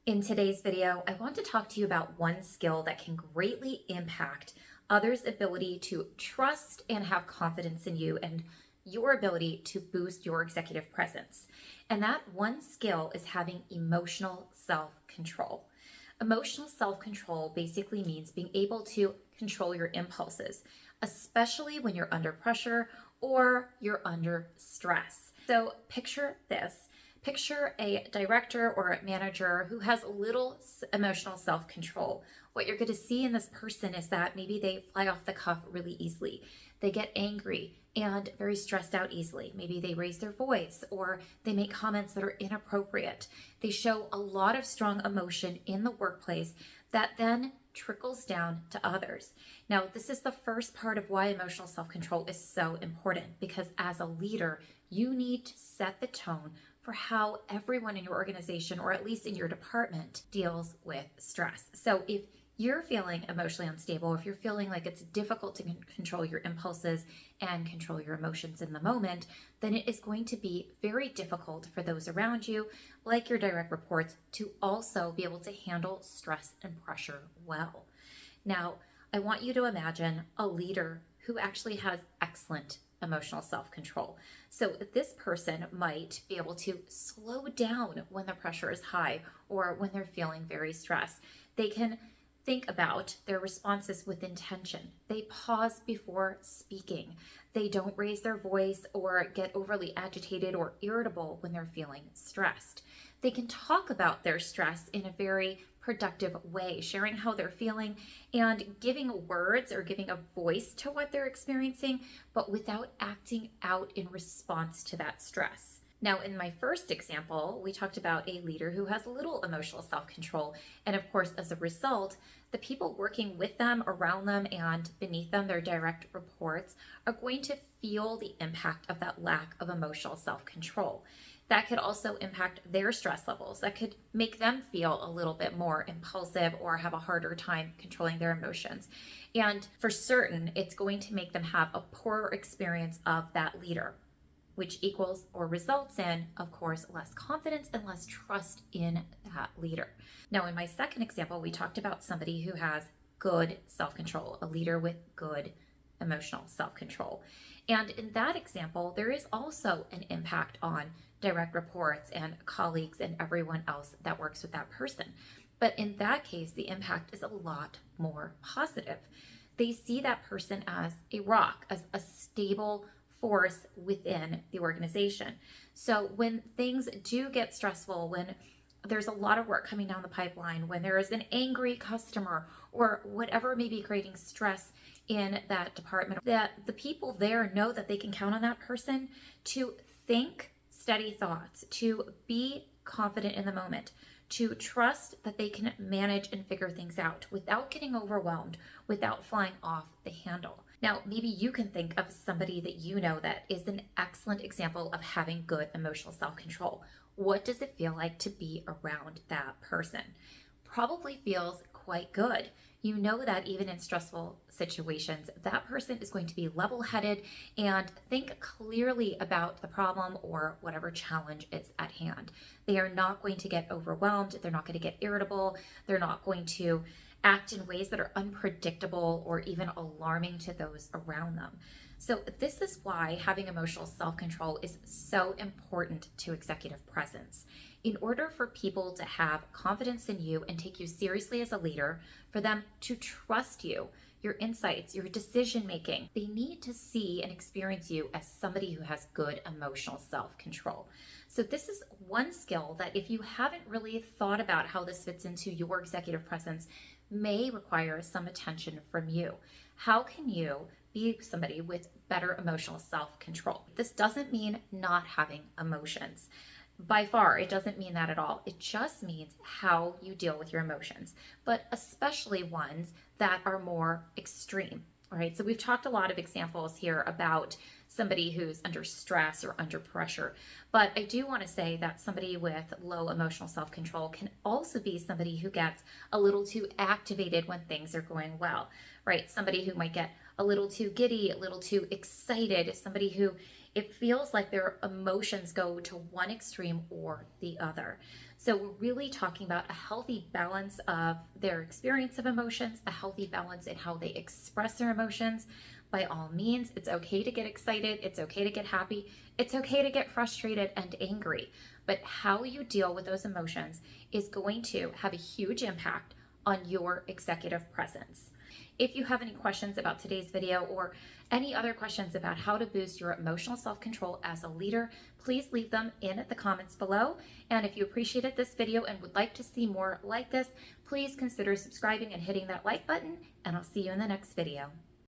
In today's video, I want to talk to you about one skill that can greatly impact others' ability to trust and have confidence in you and your ability to boost your executive presence. And that one skill is having emotional self-control. Emotional self-control basically means being able to control your impulses, especially when you're under pressure or you're under stress. So picture this. Picture a director or a manager who has little emotional self-control. What you're going to see in this person is that maybe they fly off the cuff really easily. They get angry and very stressed out easily. Maybe they raise their voice or they make comments that are inappropriate. They show a lot of strong emotion in the workplace that then trickles down to others. Now, this is the first part of why emotional self-control is so important, because as a leader, you need to set the tone for how everyone in your organization, or at least in your department, deals with stress. So if you're feeling emotionally unstable, if you're feeling like it's difficult to control your impulses and control your emotions in the moment, then it is going to be very difficult for those around you, like your direct reports, to also be able to handle stress and pressure well. Now, I want you to imagine a leader who actually has excellent emotional self-control. So this person might be able to slow down when the pressure is high or when they're feeling very stressed. They can think about their responses with intention. They pause before speaking. They don't raise their voice or get overly agitated or irritable when they're feeling stressed. They can talk about their stress in a very productive way, sharing how they're feeling and giving words or giving a voice to what they're experiencing, but without acting out in response to that stress. Now, in my first example, we talked about a leader who has little emotional self-control. And of course, as a result, the people working with them, around them, and beneath them, their direct reports, are going to feel the impact of that lack of emotional self-control. That could also impact their stress levels. That could make them feel a little bit more impulsive or have a harder time controlling their emotions. And for certain, it's going to make them have a poorer experience of that leader, which equals or results in, of course, less confidence and less trust in that leader. Now, in my second example, we talked about somebody who has good self-control, a leader with good emotional self-control. And in that example, there is also an impact on direct reports and colleagues and everyone else that works with that person. But in that case, the impact is a lot more positive. They see that person as a rock, as a stable force within the organization. So when things do get stressful, when there's a lot of work coming down the pipeline, when there is an angry customer or whatever may be creating stress in that department, that the people there know that they can count on that person to think steady thoughts, to be confident in the moment, to trust that they can manage and figure things out without getting overwhelmed, without flying off the handle. Now, maybe you can think of somebody that you know that is an excellent example of having good emotional self-control. What does it feel like to be around that person? Probably feels quite good. You know that even in stressful situations, that person is going to be level-headed and think clearly about the problem or whatever challenge is at hand. They are not going to get overwhelmed. They're not going to get irritable. They're not going to act in ways that are unpredictable or even alarming to those around them. So this is why having emotional self-control is so important to executive presence. In order for people to have confidence in you and take you seriously as a leader, for them to trust you, your insights, your decision-making, they need to see and experience you as somebody who has good emotional self-control. So this is one skill that, if you haven't really thought about how this fits into your executive presence, may require some attention from you. How can you be somebody with better emotional self-control? This doesn't mean not having emotions. By far, it doesn't mean that at all. It just means how you deal with your emotions, but especially ones that are more extreme. All right, so we've talked a lot of examples here about somebody who's under stress or under pressure, but I do want to say that somebody with low emotional self-control can also be somebody who gets a little too activated when things are going well, right? Somebody who might get a little too giddy, a little too excited, somebody who It feels like their emotions go to one extreme or the other. So we're really talking about a healthy balance of their experience of emotions, a healthy balance in how they express their emotions. By all means, it's okay to get excited, it's okay to get happy, it's okay to get frustrated and angry. But how you deal with those emotions is going to have a huge impact on your executive presence. If you have any questions about today's video or any other questions about how to boost your emotional self-control as a leader, please leave them in the comments below. And if you appreciated this video and would like to see more like this, please consider subscribing and hitting that like button, and I'll see you in the next video.